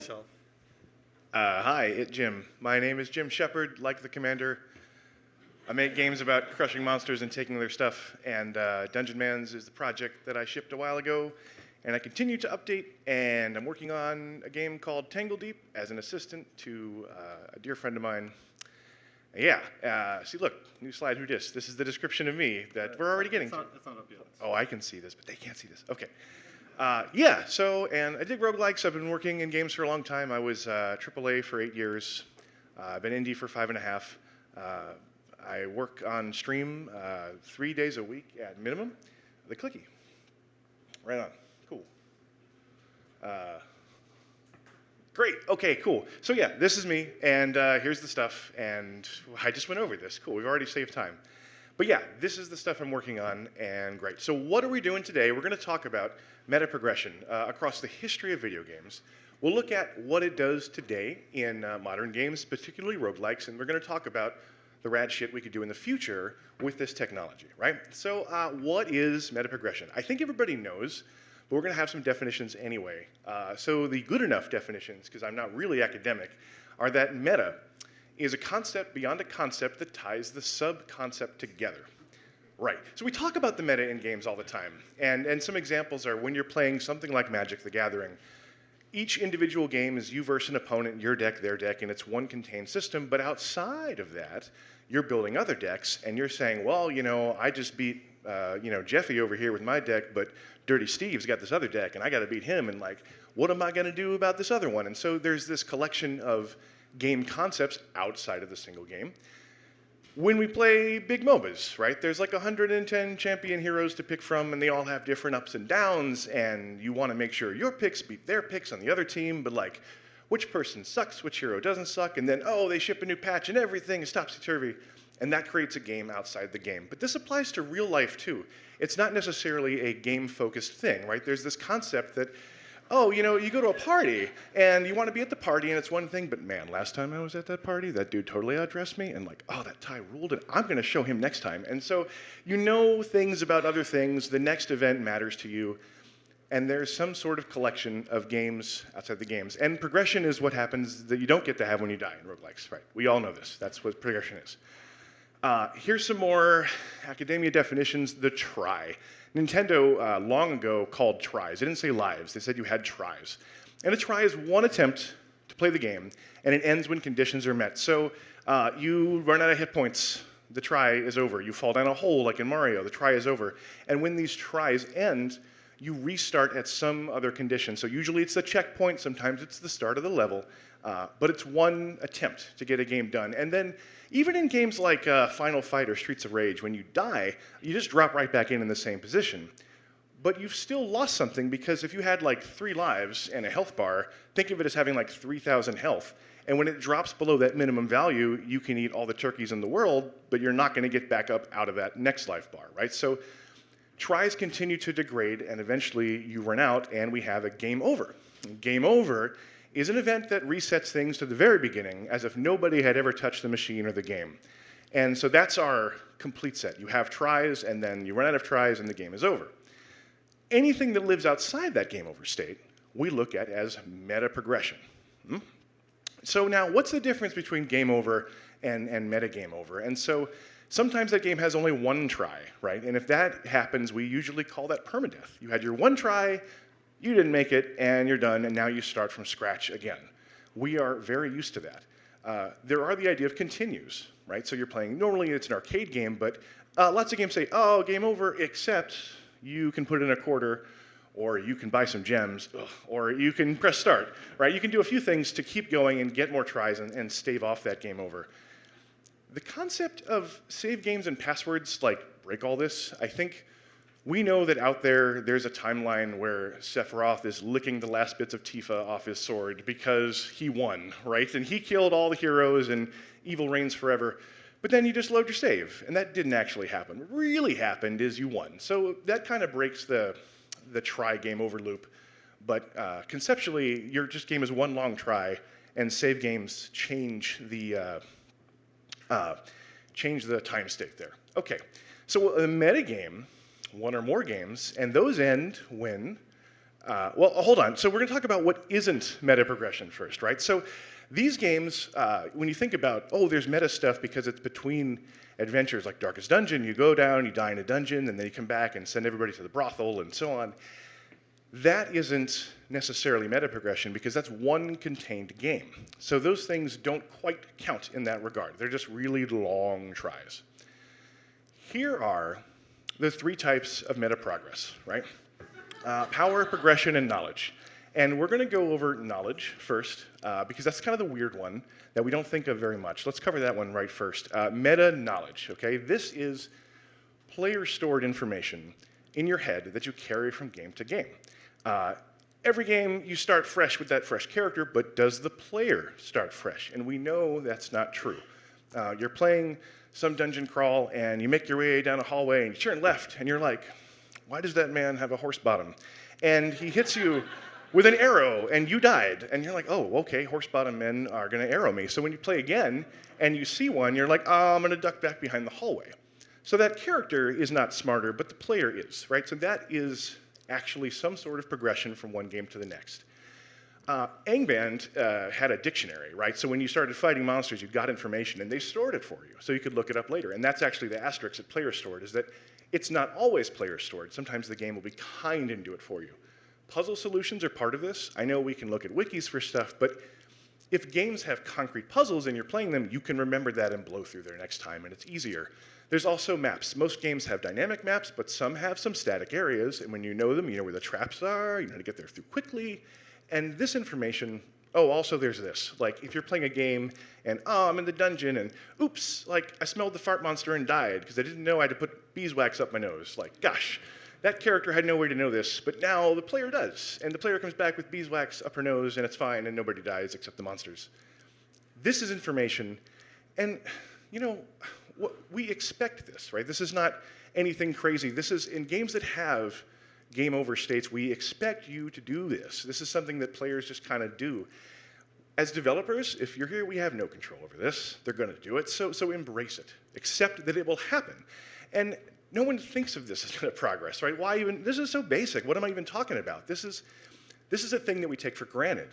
So, Hi, Jim. My name is Jim Shepard, like the commander. I make games about crushing monsters and taking their stuff, and Dungeon Mans is the project that I shipped a while ago, and I continue to update, and I'm working on a game called Tangle Deep as an assistant to a dear friend of mine. See, look, new slide, who dis? This is the description of me that we're already getting to. it's not up yet. Oh, I can see this, but they can't see this. Okay. And I dig roguelikes. I've been working in games for a long time. I was AAA for 8 years. I've been indie for 5.5. I work on stream 3 days a week at minimum. The clicky. Right on. Cool. Great. Okay, cool. So yeah, this is me, and here's the stuff, and I just went over this. Cool. We've already saved time. But yeah, this is the stuff I'm working on, and great. So what are we doing today? We're going to talk about metaprogression across the history of video games. We'll look at what it does today in modern games, particularly roguelikes, and we're going to talk about the rad shit we could do in the future with this technology, right? So what is metaprogression? I think everybody knows, but we're going to have some definitions anyway. So the good enough definitions, because I'm not really academic, are that meta is a concept beyond a concept that ties the sub-concept together. Right. So we talk about the meta in games all the time. And some examples are when you're playing something like Magic the Gathering. Each individual game is you versus an opponent, your deck, their deck, and it's one contained system. But outside of that, you're building other decks, and you're saying, well, I just beat Jeffy over here with my deck, but Dirty Steve's got this other deck, and I got to beat him. And like, what am I going to do about this other one? And so there's this collection of game concepts outside of the single game. When we play big MOBAs, right, there's like 110 champion heroes to pick from, and they all have different ups and downs, and you want to make sure your picks beat their picks on the other team, but like, which person sucks, which hero doesn't suck, and then, oh, they ship a new patch and everything is topsy-turvy, and that creates a game outside the game. But this applies to real life, too. It's not necessarily a game-focused thing, right? There's this concept that, oh, you go to a party, and you want to be at the party, and it's one thing, but man, last time I was at that party, that dude totally outdressed me, and like, oh, that tie ruled, and I'm going to show him next time. And so you know things about other things, the next event matters to you, and there's some sort of collection of games outside the games. And progression is what happens that you don't get to have when you die in roguelikes, right? We all know this. That's what progression is. Here's some more academia definitions. The try. Nintendo long ago called tries. They didn't say lives. They said you had tries. And a try is one attempt to play the game, and it ends when conditions are met. So you run out of hit points. The try is over. You fall down a hole like in Mario. The try is over. And when these tries end, you restart at some other condition. So usually it's the checkpoint. Sometimes it's the start of the level. But it's one attempt to get a game done. And then even in games like Final Fight or Streets of Rage, when you die, you just drop right back in the same position. But you've still lost something because if you had like 3 lives and a health bar, think of it as having like 3,000 health. And when it drops below that minimum value, you can eat all the turkeys in the world, but you're not going to get back up out of that next life bar, right? So tries continue to degrade, and eventually you run out, and we have a game over. Game over is an event that resets things to the very beginning, as if nobody had ever touched the machine or the game. And so that's our complete set. You have tries, and then you run out of tries, and the game is over. Anything that lives outside that game over state, we look at as meta progression. So now, what's the difference between game over and meta game over? And so sometimes that game has only one try, right? And if that happens, we usually call that permadeath. You had your one try, you didn't make it, and you're done, and now you start from scratch again. We are very used to that. There are the idea of continues, right? So you're playing, normally it's an arcade game, but lots of games say, oh, game over, except you can put in a quarter, or you can buy some gems, or you can press start, right? You can do a few things to keep going and get more tries and stave off that game over. The concept of save games and passwords, like, break all this, I think we know that out there's a timeline where Sephiroth is licking the last bits of Tifa off his sword because he won, right? And he killed all the heroes and evil reigns forever. But then you just load your save, and that didn't actually happen. What really happened is you won. So that kind of breaks the try game over loop. But conceptually, your just game is one long try, and save games change the time state there. Okay, so a metagame, one or more games, and those end when Well, hold on. So we're going to talk about what isn't meta progression first, right? So these games, when you think about, oh, there's meta stuff because it's between adventures like Darkest Dungeon, you go down, you die in a dungeon, and then you come back and send everybody to the brothel and so on. That isn't necessarily meta progression because that's one contained game. So those things don't quite count in that regard. They're just really long tries. Here are the 3 types of meta progress, right? Power, progression, and knowledge. And we're going to go over knowledge first, because that's kind of the weird one that we don't think of very much. Let's cover that one right first. Meta knowledge, okay? This is player-stored information in your head that you carry from game to game. Every game, you start fresh with that fresh character, but does the player start fresh? And we know that's not true. You're playing some dungeon crawl, and you make your way down a hallway, and you turn left, and you're like, why does that man have a horse bottom? And he hits you with an arrow, and you died. And you're like, oh, okay, horse bottom men are going to arrow me. So when you play again, and you see one, you're like, oh, I'm going to duck back behind the hallway. So that character is not smarter, but the player is, right? So that is actually some sort of progression from one game to the next. Angband had a dictionary, right? So when you started fighting monsters, you got information, and they stored it for you, so you could look it up later. And that's actually the asterisk that player stored, is that it's not always player stored. Sometimes the game will be kind and do it for you. Puzzle solutions are part of this. I know we can look at wikis for stuff, but if games have concrete puzzles and you're playing them, you can remember that and blow through there next time, and it's easier. There's also maps. Most games have dynamic maps, but some have some static areas, and when you know them, you know where the traps are, you know how to get there through quickly. And this information, oh, also there's this. Like, if you're playing a game and, oh, I'm in the dungeon and, oops, like, I smelled the fart monster and died because I didn't know I had to put beeswax up my nose. Like, gosh, that character had no way to know this, but now the player does. And the player comes back with beeswax up her nose and it's fine and nobody dies except the monsters. This is information, and, you know, we expect this, right? This is not anything crazy. This is, in games that have game over states, we expect you to do this. This is something that players just kind of do. As developers, if you're here, we have no control over this. They're going to do it, so embrace it. Accept that it will happen. And no one thinks of this as meta progress, right? Why even? This is so basic. What am I even talking about? This is a thing that we take for granted.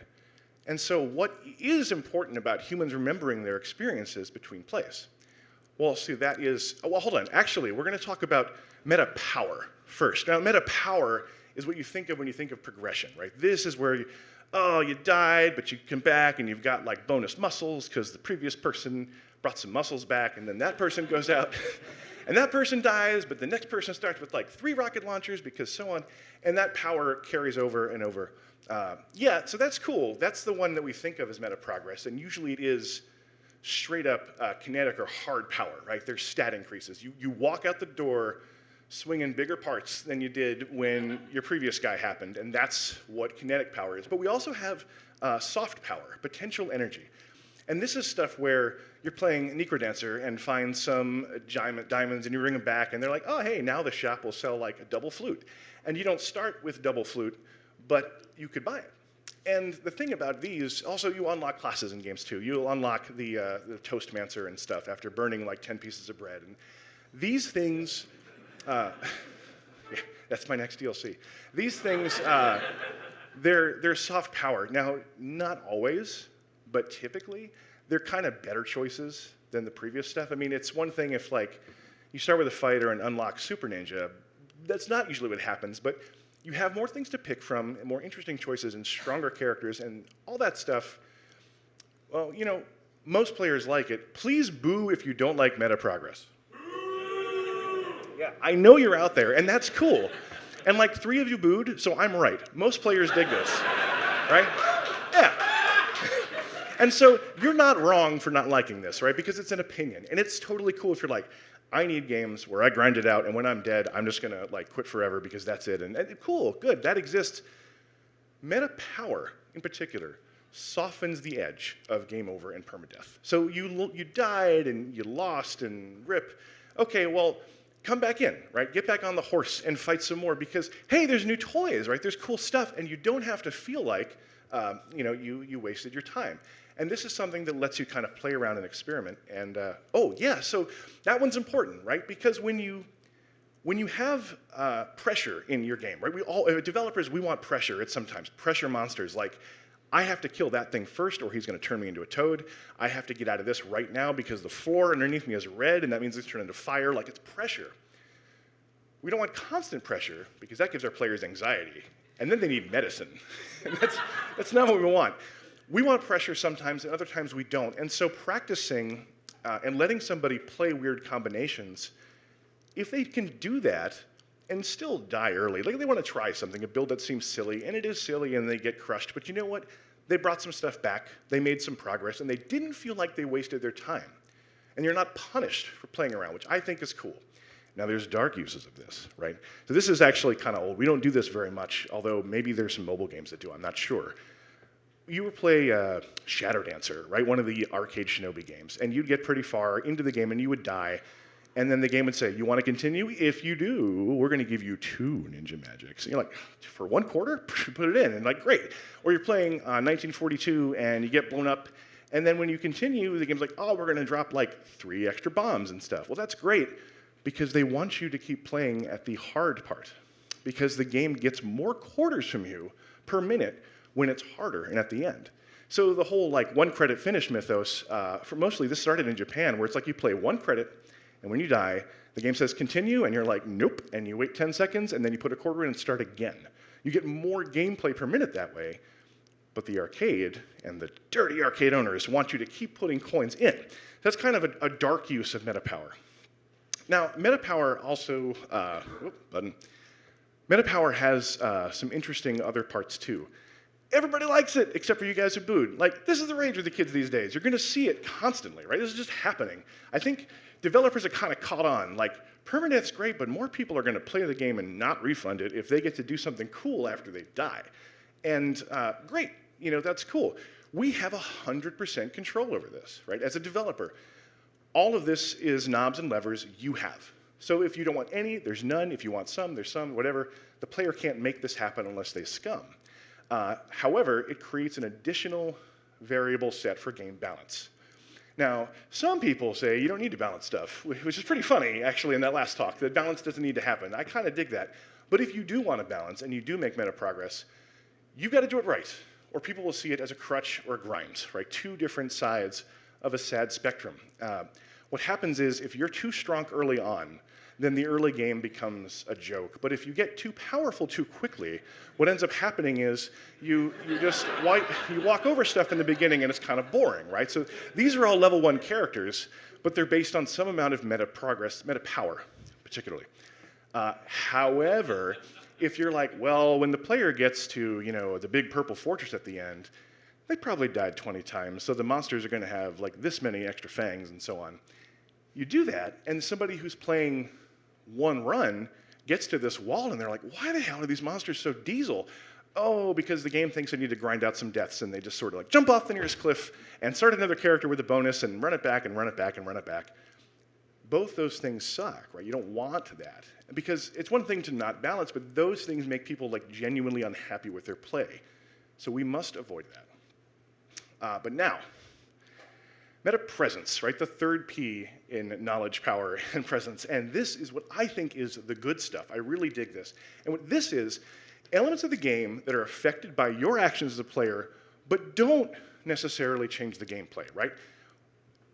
And so what is important about humans remembering their experiences between plays? Well, see, that is, well, hold on. Actually, we're going to talk about meta power first. Now, meta power is what you think of when you think of progression, right? This is where you died, but you come back and you've got like bonus muscles because the previous person brought some muscles back, and then that person goes out and that person dies, but the next person starts with like 3 rocket launchers because so on, and that power carries over and over. Yeah, so that's cool. That's the one that we think of as meta progress, and usually it is straight up kinetic or hard power, right? There's stat increases. You walk out the door swinging bigger parts than you did when your previous guy happened, and that's what kinetic power is. But we also have soft power, potential energy. And this is stuff where you're playing Necrodancer and find some diamonds and you bring them back and they're like, oh, hey, now the shop will sell like a double flute. And you don't start with double flute, but you could buy it. And the thing about these, also you unlock classes in games too. You'll unlock the Toastmancer and stuff after burning like 10 pieces of bread. And these things, yeah, that's my next DLC. These things, they're soft power. Now, not always, but typically, they're kind of better choices than the previous stuff. I mean, it's one thing if like you start with a fighter and unlock Super Ninja. That's not usually what happens, but you have more things to pick from, and more interesting choices, and stronger characters, and all that stuff. Well, you know, most players like it. Please boo if you don't like meta progress. Yeah, I know you're out there, and that's cool. And like 3 of you booed, so I'm right. Most players dig this, right? Yeah. And so you're not wrong for not liking this, right? Because it's an opinion, and it's totally cool if you're like, I need games where I grind it out, and when I'm dead, I'm just gonna like quit forever because that's it. And cool, good, that exists. Meta power, in particular, softens the edge of game over and permadeath. So you died and you lost and rip. Okay, well, come back in, right? Get back on the horse and fight some more because hey, there's new toys, right? There's cool stuff, and you don't have to feel like you wasted your time. And this is something that lets you kind of play around and experiment. And oh yeah, so that one's important, right? Because when you when you have pressure in your game, right? Developers, we want pressure. It's sometimes pressure monsters like, I have to kill that thing first or he's going to turn me into a toad. I have to get out of this right now because the floor underneath me is red and that means it's turned into fire. Like, it's pressure. We don't want constant pressure because that gives our players anxiety. And then they need medicine. And that's not what we want. We want pressure sometimes, and other times we don't. And so practicing and letting somebody play weird combinations, if they can do that and still die early, like they want to try something, a build that seems silly, and it is silly and they get crushed, but you know what? They brought some stuff back, they made some progress, and they didn't feel like they wasted their time. And you're not punished for playing around, which I think is cool. Now, there's dark uses of this, right? So this is actually kind of old. We don't do this very much, although maybe there's some mobile games that do. I'm not sure. You would play Shadow Dancer, right? One of the arcade shinobi games. And you'd get pretty far into the game and you would die. And then the game would say, you want to continue? If you do, we're going to give you 2 ninja magics. And you're like, for 1 quarter? Put it in. And like, great. Or you're playing 1942 and you get blown up. And then when you continue, the game's like, oh, we're going to drop like 3 extra bombs and stuff. Well, that's great, because they want you to keep playing at the hard part, because the game gets more quarters from you per minute when it's harder and at the end. So the whole like 1 credit finish mythos, for mostly this started in Japan, where it's like you play 1 credit, and when you die, the game says continue, and you're like, nope, and you wait 10 seconds, and then you put a quarter in and start again. You get more gameplay per minute that way, but the arcade and the dirty arcade owners want you to keep putting coins in. That's kind of a dark use of meta power. Now, Metapower also, Metapower has some interesting other parts too. Everybody likes it, except for you guys who booed. Like, this is the range with the kids these days. You're gonna see it constantly, right? This is just happening. I think developers are kind of caught on, like, permadeath's great, but more people are gonna play the game and not refund it if they get to do something cool after they die. And great, you know, that's cool. We have 100% control over this, right? As a developer, all of this is knobs and levers you have. So if you don't want any, there's none. If you want some, there's some, whatever. The player can't make this happen unless they scum. However, it creates an additional variable set for game balance. Now, some people say you don't need to balance stuff, which is pretty funny, actually, in that last talk, that balance doesn't need to happen. I kind of dig that. But if you do want to balance and you do make meta progress, you've got to do it right, or people will see it as a crutch or a grind, right? 2 different sides of a sad spectrum. What happens is if you're too strong early on, then the early game becomes a joke. But if you get too powerful too quickly, what ends up happening is you walk over stuff in the beginning and it's kind of boring, right? So these are all level 1 characters, but they're based on some amount of meta progress, meta power, particularly. However, if you're like, well, when the player gets to, you know, the big purple fortress at the end, they probably died 20 times, so the monsters are going to have like this many extra fangs and so on. You do that, and somebody who's playing 1 run gets to this wall, and they're like, why the hell are these monsters so diesel? Oh, because the game thinks they need to grind out some deaths, and they just sort of like jump off the nearest cliff and start another character with a bonus and run it back and run it back and run it back. Both those things suck, right? You don't want that. Because it's one thing to not balance, but those things make people like genuinely unhappy with their play. So we must avoid that. But now, meta presence, right? The 3rd P in knowledge, power, and presence. And this is what I think is the good stuff. I really dig this. And what this is, elements of the game that are affected by your actions as a player, but don't necessarily change the gameplay, right?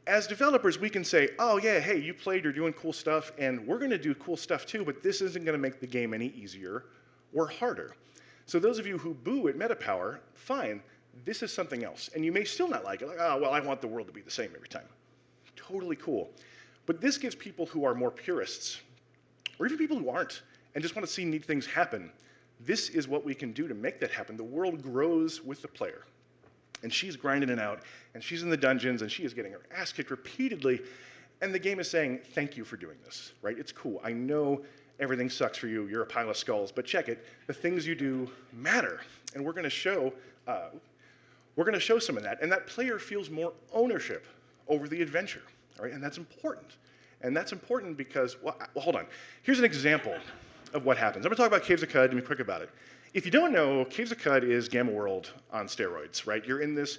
As developers, we can say, oh yeah, hey, you played, you're doing cool stuff, and we're gonna do cool stuff too, but this isn't gonna make the game any easier or harder. So those of you who boo at meta power, fine. This is something else. And you may still not like it. Like, oh, well, I want the world to be the same every time. Totally cool. But this gives people who are more purists, or even people who aren't, and just want to see neat things happen, this is what we can do to make that happen. The world grows with the player. And she's grinding it out, and she's in the dungeons, and she is getting her ass kicked repeatedly, and the game is saying, thank you for doing this, right? It's cool. I know everything sucks for you. You're a pile of skulls, but check it. The things you do matter. And we're going to show some of that, and that player feels more ownership over the adventure, all right? And that's important. And that's important because, well, hold on. Here's an example of what happens. I'm gonna talk about Caves of Cud and be quick about it. If you don't know, Caves of Cud is Gamma World on steroids, right? You're in this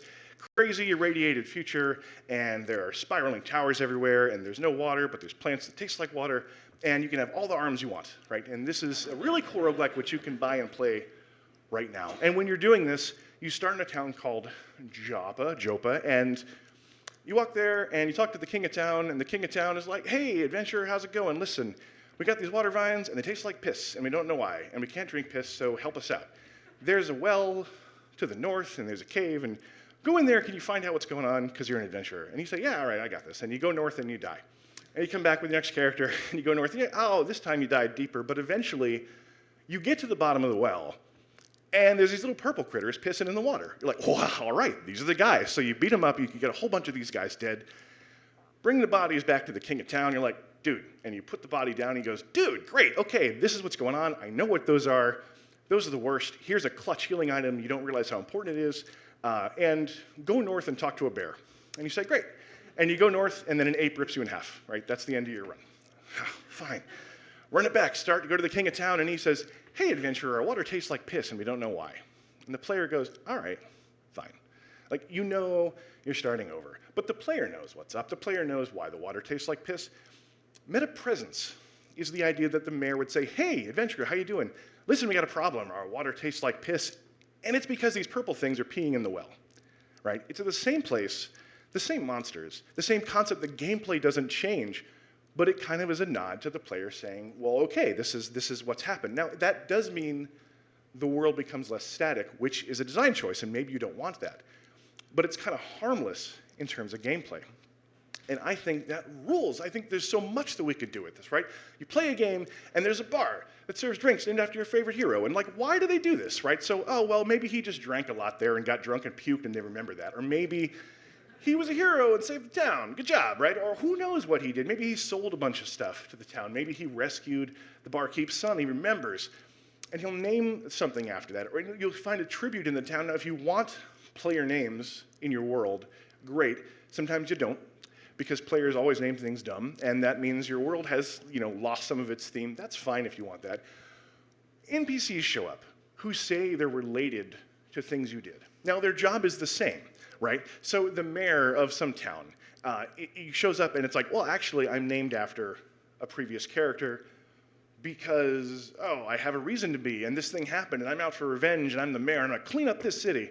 crazy irradiated future, and there are spiraling towers everywhere, and there's no water, but there's plants that taste like water. and you can have all the arms you want, right? And this is a really cool roguelike which you can buy and play right now. And when you're doing this, you start in a town called Jopa, and you walk there and you talk to the king of town, and the king of town is like, hey, adventurer, how's it going? Listen, we got these water vines, and they taste like piss, and we don't know why, and we can't drink piss, so help us out. There's a well to the north, and there's a cave, and go in there, can you find out what's going on, because you're an adventurer? And you say, yeah, all right, I got this. And you go north and you die. And you come back with your next character, and you go north, and this time you died deeper, but eventually you get to the bottom of the well, and there's these little purple critters pissing in the water. You're like, wow, all right, these are the guys. So you beat them up, you get a whole bunch of these guys dead, bring the bodies back to the king of town, you're like, dude, and you put the body down, and he goes, dude, great, okay, this is what's going on, I know what those are the worst, here's a clutch healing item, you don't realize how important it is, and go north and talk to a bear. And you say, great. And you go north, and then an ape rips you in half, right? That's the end of your run. Fine. Run it back, go to the king of town, and he says, hey, adventurer, our water tastes like piss, and we don't know why. And the player goes, all right, fine. Like, you know you're starting over. But the player knows what's up. The player knows why the water tastes like piss. Metapresence is the idea that the mayor would say, hey, adventurer, how you doing? Listen, we got a problem. Our water tastes like piss, and it's because these purple things are peeing in the well, right? It's at the same place, the same monsters, the same concept. The gameplay doesn't change, but it kind of is a nod to the player saying, well, okay, this is what's happened. Now, that does mean the world becomes less static, which is a design choice, and maybe you don't want that. But it's kind of harmless in terms of gameplay. And I think that rules. I think there's so much that we could do with this, right? You play a game, and there's a bar that serves drinks named after your favorite hero. And like, why do they do this, right? So, oh, well, maybe he just drank a lot there and got drunk and puked and they remember that. Or maybe he was a hero and saved the town. Good job, right? Or who knows what he did. Maybe he sold a bunch of stuff to the town. Maybe he rescued the barkeep's son. He remembers. And he'll name something after that. Or you'll find a tribute in the town. Now, if you want player names in your world, great. Sometimes you don't, because players always name things dumb, and that means your world has, lost some of its theme. That's fine if you want that. NPCs show up who say they're related to things you did. Now, their job is the same, right? So the mayor of some town, he shows up and it's like, well, actually, I'm named after a previous character because, I have a reason to be, and this thing happened, and I'm out for revenge, and I'm the mayor, and I'm gonna clean up this city.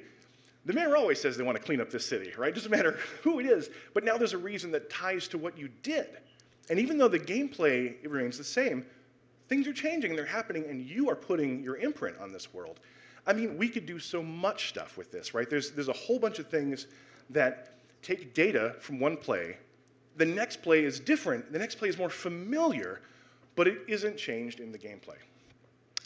The mayor always says they want to clean up this city, right? Doesn't matter who it is, but now there's a reason that ties to what you did. And even though the gameplay remains the same, things are changing and they're happening, and you are putting your imprint on this world. I mean, we could do so much stuff with this, right? There's a whole bunch of things that take data from one play. The next play is different. The next play is more familiar, but it isn't changed in the gameplay.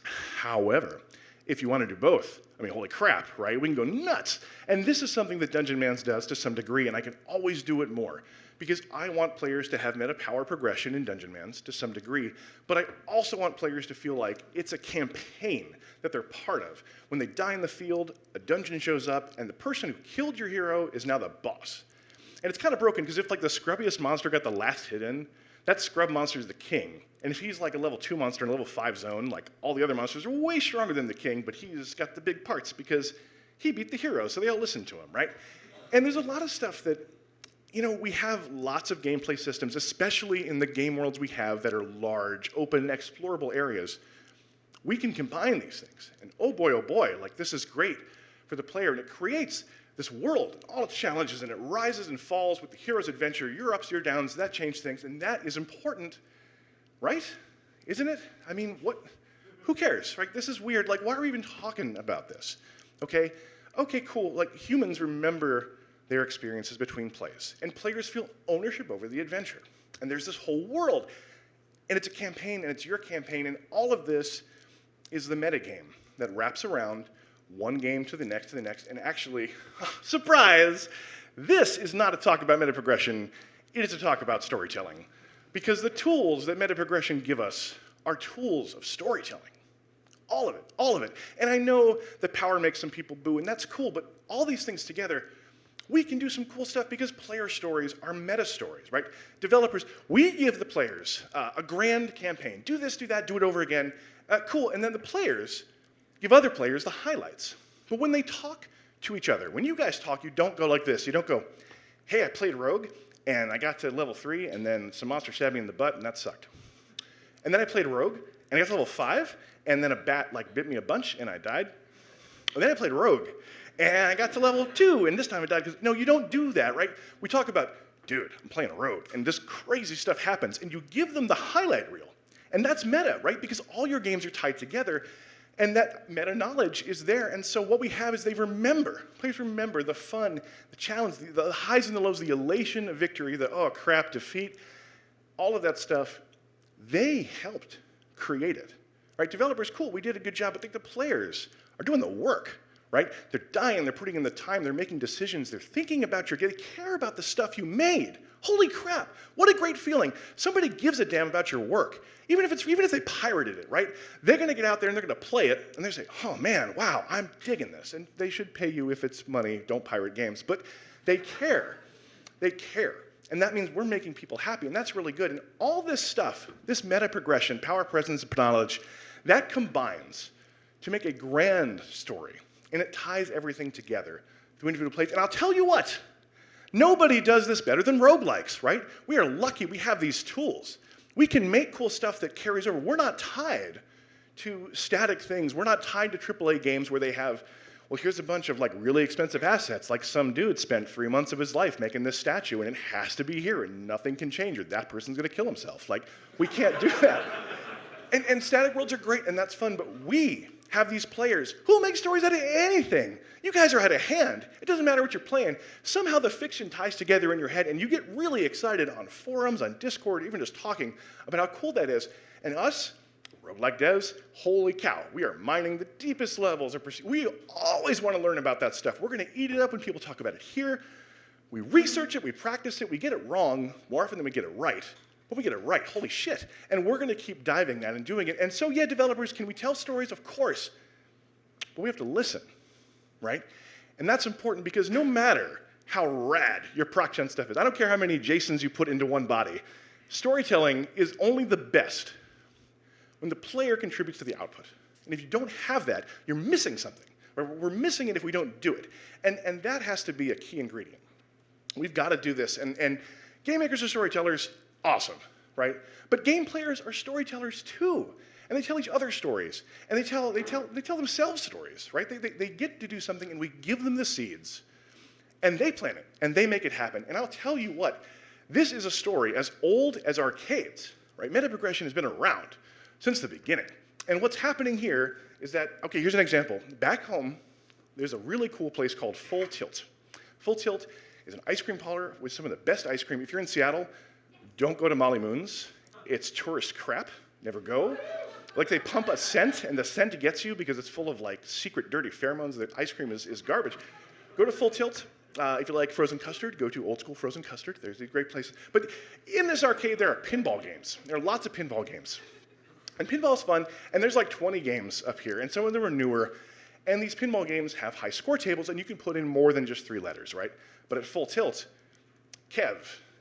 However, if you want to do both, holy crap, right? We can go nuts. And this is something that Dungeon Mans does to some degree, and I can always do it more, because I want players to have meta power progression in Dungeon Mans to some degree, but I also want players to feel like it's a campaign that they're part of. When they die in the field, a dungeon shows up, and the person who killed your hero is now the boss. And it's kind of broken, because if the scrubbiest monster got the last hit in, that scrub monster is the king. And if he's like a level 2 monster in a level 5 zone, all the other monsters are way stronger than the king, but he's got the big parts because he beat the hero, so they all listen to him, right? And there's a lot of stuff that, we have lots of gameplay systems, especially in the game worlds we have that are large, open, explorable areas. We can combine these things. And oh boy, this is great for the player, and it creates this world, and all its challenges, and it rises and falls with the hero's adventure, your ups, your downs, that change things, and that is important, right? Isn't it? Who cares, right? This is weird. Why are we even talking about this? Okay, cool. Humans remember their experiences between plays, and players feel ownership over the adventure. And there's this whole world, and it's a campaign, and it's your campaign, and all of this is the metagame that wraps around one game to the next, and actually, surprise, this is not a talk about metaprogression, it is a talk about storytelling. Because the tools that metaprogression give us are tools of storytelling. All of it. And I know that power makes some people boo, and that's cool, but all these things together, we can do some cool stuff because player stories are meta stories, right? Developers, we give the players a grand campaign. Do this, do that, do it over again. Cool, and then the players give other players the highlights. But when they talk to each other, when you guys talk, you don't go like this. You don't go, hey, I played Rogue, and I got to level 3, and then some monster stabbed me in the butt, and that sucked. And then I played Rogue, and I got to level 5, and then a bat like bit me a bunch, and I died. And then I played Rogue, and I got to level 2, and this time I died because, no, you don't do that, right? We talk about, dude, I'm playing a Rogue, and this crazy stuff happens, and you give them the highlight reel. And that's meta, right? Because all your games are tied together, and that meta knowledge is there. And so what we have is players remember the fun, the challenge, the highs and the lows, the elation of victory, the oh crap defeat, all of that stuff. They helped create it, right? Developers, cool, we did a good job, but I think the players are doing the work, right? They're dying, they're putting in the time, they're making decisions, they're thinking about your game, they care about the stuff you made. Holy crap, what a great feeling. Somebody gives a damn about your work. Even if they pirated it, right? They're gonna get out there and they're gonna play it, and they say, oh man, wow, I'm digging this. And they should pay you if it's money, don't pirate games. But they care, they care. And that means we're making people happy, and that's really good. And all this stuff, this meta progression, power, presence, and knowledge, that combines to make a grand story. And it ties everything together through individual plays. And I'll tell you what, nobody does this better than roguelikes, right? We are lucky we have these tools. We can make cool stuff that carries over. We're not tied to static things. We're not tied to AAA games where they have, well, here's a bunch of like really expensive assets, like some dude spent 3 months of his life making this statue, and it has to be here, and nothing can change it. That person's gonna kill himself. Like, we can't do that. And static worlds are great, and that's fun, but we have these players who make stories out of anything. You guys are out of hand. It doesn't matter what you're playing. Somehow the fiction ties together in your head, and you get really excited on forums, on Discord, even just talking about how cool that is. And us, roguelike devs, holy cow, we are mining the deepest levels of pursuit. We always want to learn about that stuff. We're going to eat it up when people talk about it here. We research it, we practice it, we get it wrong more often than we get it right. But we get it right, holy shit. And we're gonna keep diving that and doing it. And so yeah, developers, can we tell stories? Of course. But we have to listen, right? And that's important because no matter how rad your proc-gen stuff is, I don't care how many Jasons you put into one body, storytelling is only the best when the player contributes to the output. And if you don't have that, you're missing something. We're missing it if we don't do it. And that has to be a key ingredient. We've got to do this. And game makers are storytellers, awesome, right? But game players are storytellers too. And they tell each other stories. And they tell themselves stories, right? They get to do something, and we give them the seeds. And they plan it, and they make it happen. And I'll tell you what, this is a story as old as arcades, right? Metaprogression has been around since the beginning. And what's happening here is that, okay, here's an example. Back home, there's a really cool place called Full Tilt. Full Tilt is an ice cream parlor with some of the best ice cream. If you're in Seattle, don't go to Molly Moon's. It's tourist crap. Never go. Like, they pump a scent, and the scent gets you because it's full of like secret dirty pheromones. The ice cream is garbage. Go to Full Tilt. If you like frozen custard, go to Old School Frozen Custard. There's these great places. But in this arcade, there are pinball games. There are lots of pinball games. And pinball's fun, and there's like 20 games up here, and some of them are newer. And these pinball games have high score tables, and you can put in more than just 3 letters, right? But at Full Tilt, Kev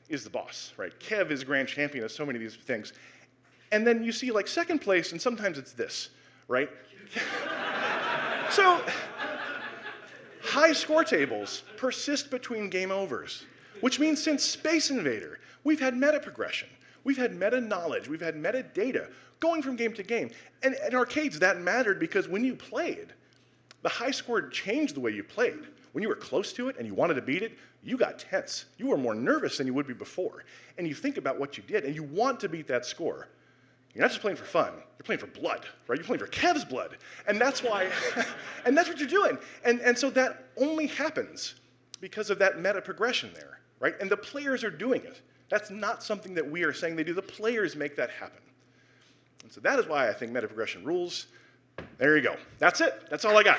is the boss, right? Kev is grand champion of so many of these things. And then you see like second place, and sometimes it's this, right? So high score tables persist between game overs, which means since Space Invader, we've had meta progression, we've had meta knowledge, we've had metadata going from game to game. And in arcades, that mattered because when you played, the high score changed the way you played. When you were close to it and you wanted to beat it, you got tense. You were more nervous than you would be before. And you think about what you did, and you want to beat that score. You're not just playing for fun, you're playing for blood, right? You're playing for Kev's blood. And that's why, and that's what you're doing. And so that only happens because of that meta progression there, right? And the players are doing it. That's not something that we are saying they do. The players make that happen. And so that is why I think meta progression rules. There you go. That's it. That's all I got.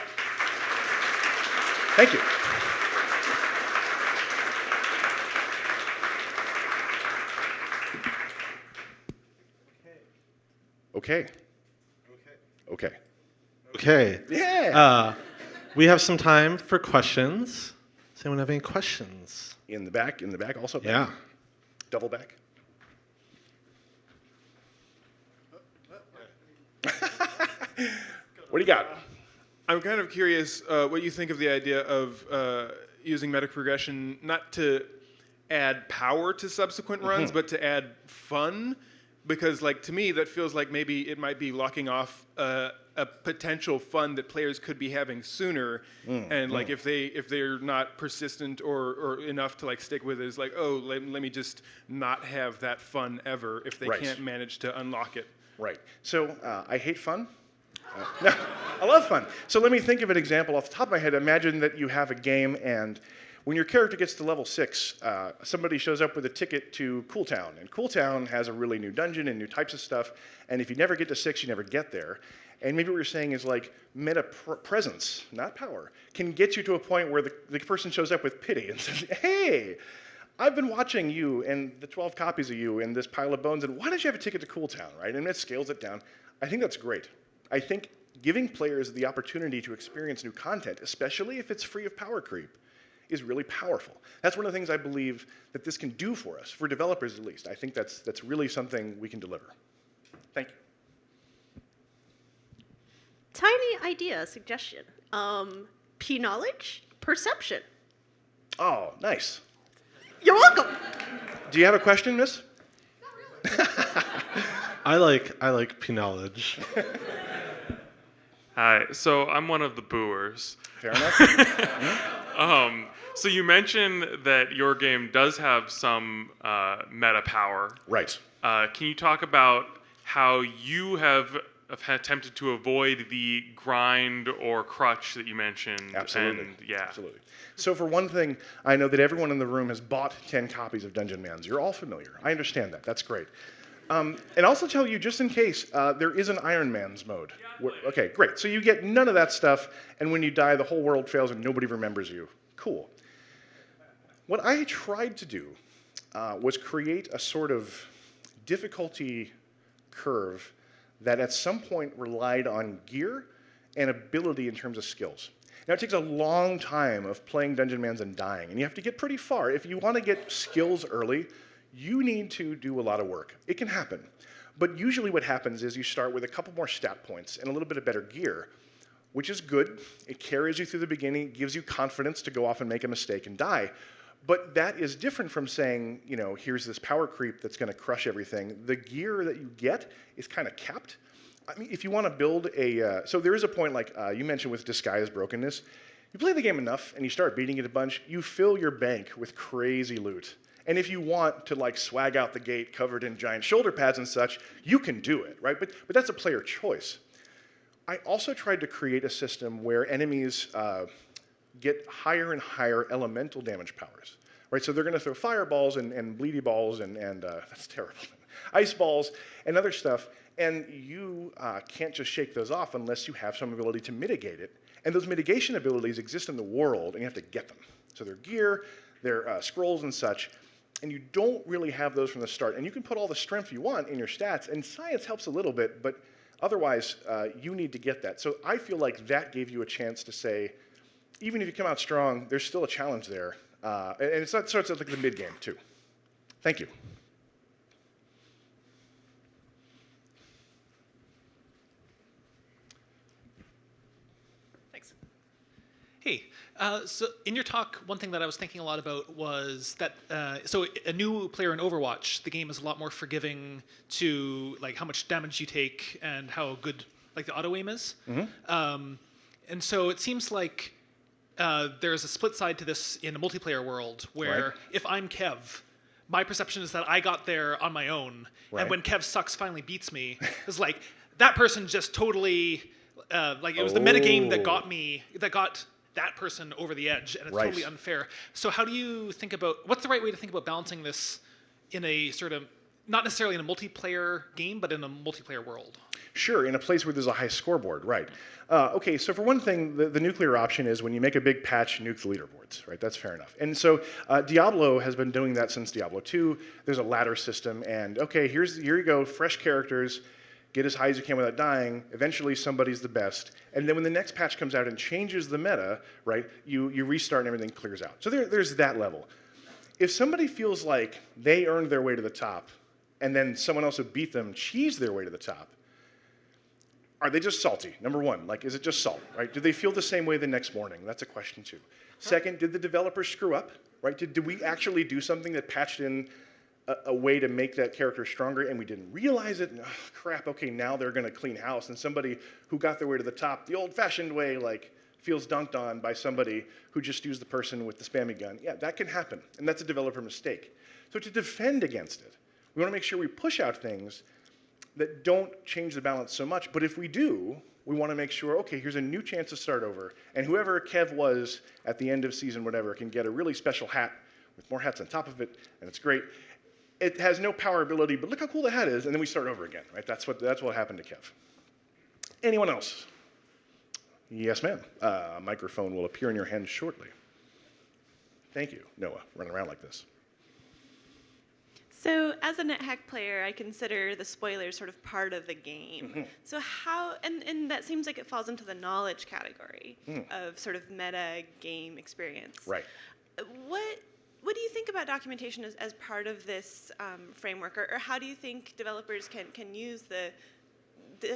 Thank you. Okay. Okay. Okay. Yeah. We have some time for questions. Does anyone have any questions? In the back also? Yeah. Double back. What do you got? I'm kind of curious what you think of the idea of using metaprogression not to add power to subsequent runs, but to add fun. because like to me that feels like maybe it might be locking off a potential fun that players could be having sooner, and like if they're not persistent or enough to like stick with it, it's like, oh, let me just not have that fun ever if they Right. can't manage to unlock it. Right. So I hate fun. No, I love fun. So let me think of an example off the top of my head. Imagine that you have a game, and when your character gets to level 6, somebody shows up with a ticket to Cool Town. And Cool Town has a really new dungeon and new types of stuff. And if you never get to 6, you never get there. And maybe what you're saying is like meta presence, not power, can get you to a point where the person shows up with pity and says, hey, I've been watching you and the 12 copies of you in this pile of bones, and why don't you have a ticket to Cool Town, right? And it scales it down. I think that's great. I think giving players the opportunity to experience new content, especially if it's free of power creep, is really powerful. That's one of the things I believe that this can do for us, for developers at least. I think that's really something we can deliver. Thank you. Tiny idea, suggestion. P-knowledge, perception. Oh, nice. You're welcome. Do you have a question, miss? I like P-knowledge. Hi, so I'm one of the booers. Fair enough. So you mentioned that your game does have some meta power. Right. Can you talk about how you have attempted to avoid the grind or crutch that you mentioned? Absolutely. And, yeah. Absolutely. So for one thing, I know that everyone in the room has bought 10 copies of Dungeon Mans. You're all familiar. I understand that. That's great. And I'll also tell you, just in case, there is an Iron Man's mode. Okay, great. So you get none of that stuff, and when you die, the whole world fails and nobody remembers you. Cool. What I tried to do was create a sort of difficulty curve that at some point relied on gear and ability in terms of skills. Now, it takes a long time of playing Dungeon Mans and dying, and you have to get pretty far. If you want to get skills early, you need to do a lot of work. It can happen. But usually what happens is you start with a couple more stat points and a little bit of better gear, which is good. It carries you through the beginning, gives you confidence to go off and make a mistake and die. But that is different from saying, you know, here's this power creep that's going to crush everything. The gear that you get is kind of capped. I mean, if you want to build a... so there is a point, like you mentioned with Disguise Brokenness. You play the game enough and you start beating it a bunch, you fill your bank with crazy loot. And if you want to like swag out the gate covered in giant shoulder pads and such, you can do it, right? But that's a player choice. I also tried to create a system where enemies get higher and higher elemental damage powers, right? So they're going to throw fireballs and bleedy balls and that's terrible, ice balls and other stuff, and you can't just shake those off unless you have some ability to mitigate it. And those mitigation abilities exist in the world, and you have to get them. So they're gear, they're scrolls and such, and you don't really have those from the start. And you can put all the strength you want in your stats, and science helps a little bit, but otherwise you need to get that. So I feel like that gave you a chance to say, even if you come out strong, there's still a challenge there. And it's not starts at like the mid game too. Thank you. Thanks. Hey, so in your talk, one thing that I was thinking a lot about was that, so a new player in Overwatch, the game is a lot more forgiving to like how much damage you take and how good like the auto aim is. Mm-hmm. And so it seems like there's a split side to this in a multiplayer world where Right. if I'm Kev, my perception is that I got there on my own, Right. and when Kev sucks finally beats me, it's like that person just totally like it was the metagame that got me, that got that person over the edge, and it's Right. totally unfair. So how do you think about, what's the right way to think about balancing this in a sort of, not necessarily in a multiplayer game, but in a multiplayer world? Sure, in a place where there's a high scoreboard, right. Okay, so for one thing, the nuclear option is when you make a big patch, nuke the leaderboards, right? That's fair enough. And so Diablo has been doing that since Diablo 2. There's a ladder system, and okay, here you go, fresh characters, get as high as you can without dying. Eventually, somebody's the best. And then when the next patch comes out and changes the meta, right, you restart and everything clears out. So there's that level. If somebody feels like they earned their way to the top, and then someone else who beat them cheesed their way to the top, are they just salty? Number one, like, is it just salt, right? Do they feel the same way the next morning? That's a question too. Second, did the developers screw up, right? Did we actually do something that patched in a way to make that character stronger and we didn't realize it, and crap, okay, now they're going to clean house, and somebody who got their way to the top the old-fashioned way, like, feels dunked on by somebody who just used the person with the spammy gun. Yeah, that can happen, and that's a developer mistake. So to defend against it, we want to make sure we push out things that don't change the balance so much, but if we do, we want to make sure, okay, here's a new chance to start over, and whoever Kev was at the end of season whatever can get a really special hat with more hats on top of it, and it's great. It has no power ability, but look how cool the hat is, and then we start over again, right? That's what happened to Kev. Anyone else? Yes, ma'am. A microphone will appear in your hand shortly. Thank you, Noah, running around like this. So as a NetHack player, I consider the spoilers sort of part of the game. So how, and that seems like it falls into the knowledge category of sort of meta game experience. Right. What do you think about documentation as part of this framework, or how do you think developers can use the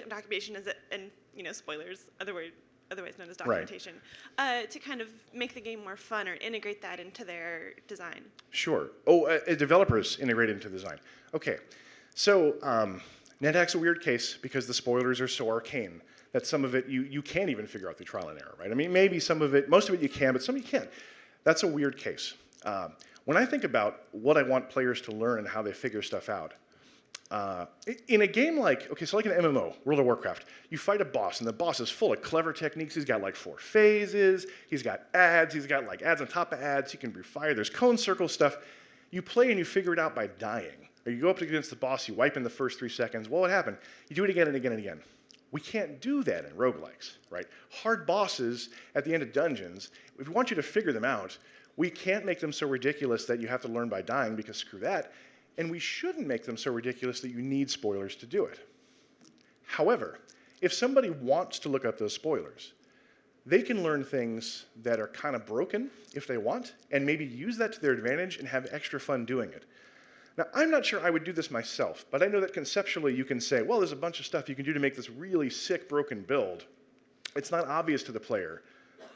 documentation and spoilers, otherwwise known as documentation, to kind of make the game more fun or integrate that into their design? Sure. Oh, developers integrate into design. Okay. So NetHack's a weird case because the spoilers are so arcane that some of it you can't even figure out through trial and error, right? I mean, maybe some of it, most of it you can, but some you can't. That's a weird case. When I think about what I want players to learn and how they figure stuff out, in a game like, okay, so like an MMO, World of Warcraft, you fight a boss, and the boss is full of clever techniques. He's got like 4 phases, he's got ads, he's got like ads on top of ads, he can breathe fire, there's cone circle stuff. You play and you figure it out by dying. Or you go up against the boss, you wipe in the first 3 seconds, what would happen? You do it again and again and again. We can't do that in roguelikes, right? Hard bosses at the end of dungeons, if we want you to figure them out, we can't make them so ridiculous that you have to learn by dying, because screw that. And we shouldn't make them so ridiculous that you need spoilers to do it. However, if somebody wants to look up those spoilers, they can learn things that are kind of broken if they want, and maybe use that to their advantage and have extra fun doing it. Now, I'm not sure I would do this myself, but I know that conceptually you can say, well, there's a bunch of stuff you can do to make this really sick, broken build. It's not obvious to the player.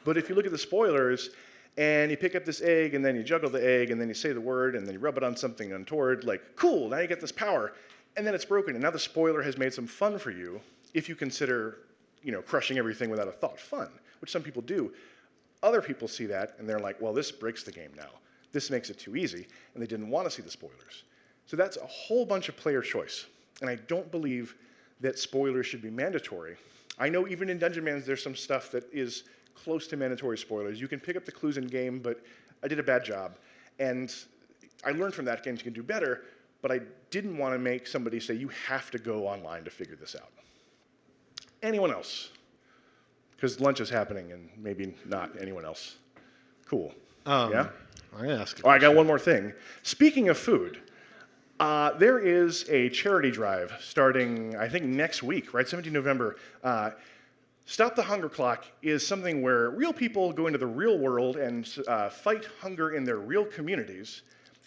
But if you look at the spoilers, and you pick up this egg, and then you juggle the egg, and then you say the word, and then you rub it on something untoward, like, cool, now you get this power. And then it's broken, and now the spoiler has made some fun for you if you consider, crushing everything without a thought fun, which some people do. Other people see that, and they're like, well, this breaks the game now. This makes it too easy, and they didn't want to see the spoilers. So that's a whole bunch of player choice, and I don't believe that spoilers should be mandatory. I know even in Dungeon Mans there's some stuff that is close to mandatory spoilers. You can pick up the clues in game, but I did a bad job. And I learned from that games can do better, but I didn't want to make somebody say, you have to go online to figure this out. Anyone else? Because lunch is happening, and maybe not anyone else. Cool. Yeah? I ask. Oh, I got one more thing. Speaking of food, there is a charity drive starting, I think, next week, right? 17 November. Stop the Hunger Clock is something where real people go into the real world and fight hunger in their real communities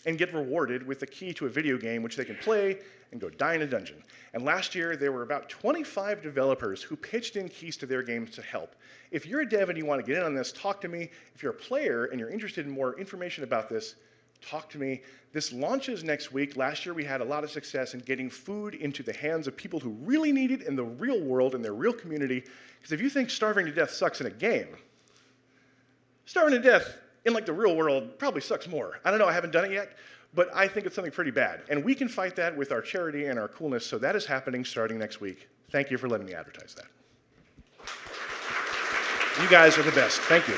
and get rewarded with the key to a video game which they can play and go die in a dungeon. And last year, there were about 25 developers who pitched in keys to their games to help. If you're a dev and you want to get in on this, talk to me. If you're a player and you're interested in more information about this, talk to me. This launches next week. Last year, we had a lot of success in getting food into the hands of people who really need it in the real world, in their real community. Because if you think starving to death sucks in a game, starving to death in like the real world probably sucks more. I don't know, I haven't done it yet, but I think it's something pretty bad. And we can fight that with our charity and our coolness, so that is happening starting next week. Thank you for letting me advertise that. You guys are the best. Thank you.